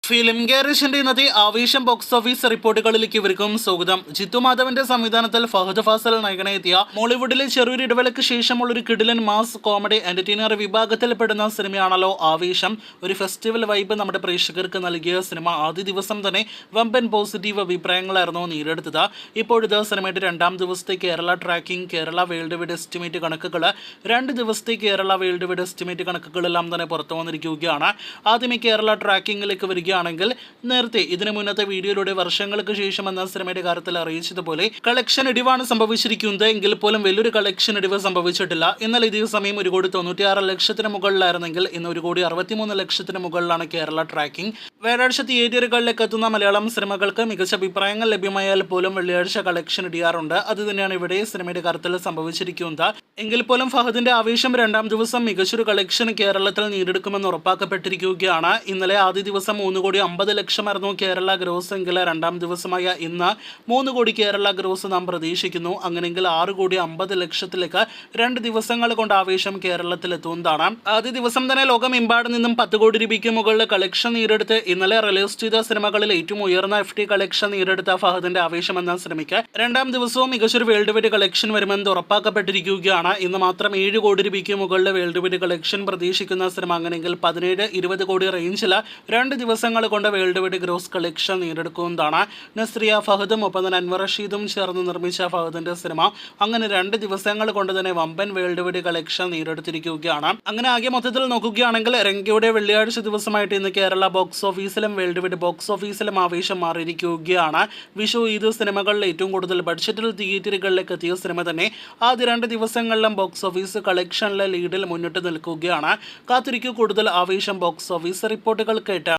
Film ഗാരേജിന്റെ ഇന്നത്തെ ആവേശം box office റിപ്പോർട്ടുകളിലേക്ക് ഇവർക്കും സ്വാഗതം. ജിത്തു മാധവന്റെ സംവിധാനത്തിൽ ഫഹദ് ഫാസൽ നായകനെത്തിയ മോളിവുഡിലെ ചെറിയൊരു ഇടവേളയ്ക്ക് ശേഷമുള്ള ഒരു കിടിലൻ മാസ് കോമഡി എന്റർടൈനർ വിഭാഗത്തിൽപ്പെടുന്ന സിനിമയാണല്ലോ ആവേശം. ഒരു ഫെസ്റ്റിവൽ വൈബ് നമ്മുടെ പ്രേക്ഷകർക്ക് നൽകിയ സിനിമ ആദ്യ ദിവസം തന്നെ വമ്പൻ പോസിറ്റീവ് അഭിപ്രായങ്ങളായിരുന്നു നേടിയെടുത്തത്. ഇപ്പോഴിത് സിനിമയുടെ രണ്ടാം ദിവസത്തെ Kerala tracking, Kerala world wide estimate കണക്കുകൾ, 2 ദിവസത്തെ കേരള വേൾഡ് വൈഡ് എസ്റ്റിമേറ്റ് കണക്കുകളെല്ലാം തന്നെ പുറത്തു വന്നിരിക്കുകയാണ്. ആദ്യമേ കേരള ട്രാക്കിങ്ങിലേക്ക് വരിക ണെങ്കിൽ നേരത്തെ ഇതിനു മുന്നത്തെ വീഡിയോയിലൂടെ വർഷങ്ങൾക്ക് ശേഷം എന്ന സിനിമയുടെ കാര്യത്തിൽ അറിയിച്ചതുപോലെ കളക്ഷൻ ഇടിവാണ് സംഭവിച്ചിരിക്കുന്നത്. എങ്കിൽ പോലും വലിയൊരു കളക്ഷൻ ഇടിവ് സംഭവിച്ചിട്ടില്ല. എന്നാൽ ഇതേ സമയം 1,96,00,000 മുകളിലായിരുന്നെങ്കിൽ ഇന്ന് 1,63,00,000 മുകളിലാണ് കേരള ട്രാക്കിംഗ്. വ്യാഴാഴ്ച തിയേറ്ററുകളിലേക്ക് എത്തുന്ന മലയാളം സിനിമകൾക്ക് മികച്ച അഭിപ്രായങ്ങൾ ലഭ്യമായാൽ പോലും വെള്ളിയാഴ്ച കളക്ഷൻ ഇടിയാറുണ്ട്. അത് തന്നെയാണ് ഇവിടെ സിനിമയുടെ കാര്യത്തിൽ സംഭവിച്ചിരിക്കുന്നത്. എങ്കിൽ പോലും ഫഹദിന്റെ ആവേശം രണ്ടാം ദിവസം മികച്ചൊരു കളക്ഷൻ കേരളത്തിൽ നേടിയെടുക്കുമെന്ന് ഉറപ്പാക്കപ്പെട്ടിരിക്കുകയാണ്. ഇന്നലെ ആദ്യ ദിവസം 3,50,00,000 കേരള ഗ്രോസ് എങ്കിൽ രണ്ടാം ദിവസമായ ഇന്ന് 3 കോടി കേരള ഗ്രോസ് നാം പ്രതീക്ഷിക്കുന്നു. അങ്ങനെയെങ്കിൽ 6,50,00,000 2 ദിവസങ്ങൾ കൊണ്ട് ആവേശം കേരളത്തിൽ എത്തുന്നതാണ്. ആദ്യ ദിവസം തന്നെ ലോകമെമ്പാട് നിന്നും 10 കോടി രൂപയ്ക്ക് മുകളിൽ കളക്ഷൻ നേടിയെടുത്ത് ഇന്നലെ റിലീസ് ചെയ്ത സിനിമകളിൽ ഏറ്റവും ഉയർന്ന FT കളക്ഷൻ നേടിയെടുത്ത ഫഹദിന്റെ ആവേശം എന്ന സിനിമയ്ക്ക് രണ്ടാം ദിവസവും മികച്ചൊരു വേൾഡ് വൈഡ് കളക്ഷൻ വരുമെന്ന് ഉറപ്പാക്കപ്പെട്ടിരിക്കുകയാണ്. ഇന്ന് മാത്രം 7 കോടി രൂപയ്ക്ക് മുകളിൽ വേൾഡ് വൈഡ് കളക്ഷൻ പ്രതീക്ഷിക്കുന്ന സിനിമ അങ്ങനെയെങ്കിൽ 17-20 കോടി റേഞ്ചിൽ 2 ദിവസങ്ങൾ കൊണ്ട് വേൾഡ് വൈഡ് ഗ്രോസ് കളക്ഷൻ നേടിയെടുക്കുന്നതാണ്. നസ്രിയ ഫഹദും ഒപ്പം തന്നെ അൻവർ റഷീദും ചേർന്ന് നിർമ്മിച്ച ഫഹദിന്റെ സിനിമ അങ്ങനെ 2 ദിവസങ്ങൾ കൊണ്ട് തന്നെ വമ്പൻ വേൾഡ് വൈഡ് കളക്ഷൻ നേടിയെടുത്തിരിക്കുകയാണ്. അങ്ങനെ ആകെ മൊത്തത്തിൽ നോക്കുകയാണെങ്കിൽ രംഗയുടെ വെള്ളിയാഴ്ച ദിവസമായിട്ട് ഇന്ന് കേരള ബോക്സ് ഓഫീസിലും വേൾഡ് വൈഡ് ബോക്സ് ഓഫീസിലും ആവേശം മാറിയിരിക്കുകയാണ്. വിഷു, ഈദ് സിനിമകളിൽ ഏറ്റവും കൂടുതൽ ബഡ്ജറ്റിൽ തിയേറ്ററുകളിലേക്ക് എത്തിയ സിനിമ തന്നെ ആദ്യ 2 ദിവസങ്ങളിലും ബോക്സ് ഓഫീസ് കളക്ഷനിലെ ലീഡിൽ മുന്നിട്ട് നിൽക്കുകയാണ്. കാത്തിരിക്കൂ കൂടുതൽ ആവേശം ബോക്സ് ഓഫീസ് റിപ്പോർട്ടുകൾ കേട്ട്.